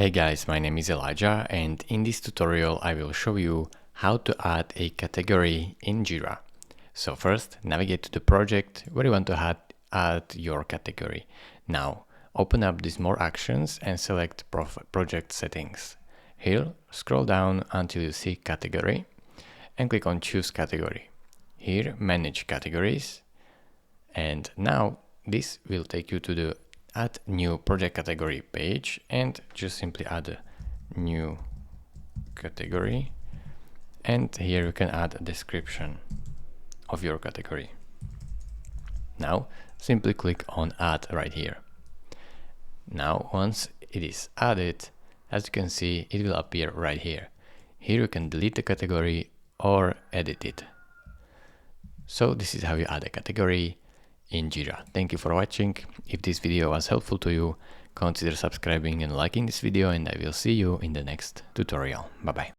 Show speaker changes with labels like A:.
A: Hey guys, my name is Elijah, and in this tutorial I will show you how to add a category in Jira. So first, navigate to the project where you want to add your category. Now, open up these More Actions and select Project Settings. Here, scroll down until you see Category and click on Choose Category. Here, Manage Categories. And now this will take you to the Add New Project Category page, and just simply add a new category. And here you can add a description of your category. Now simply click on Add right here. Now once it is added, as you can see, it will appear right here. Here you can delete the category or edit it. So this is how you add a category in Jira. Thank you for watching. If this video was helpful to you, consider subscribing and liking this video, and I will see you in the next tutorial. Bye bye.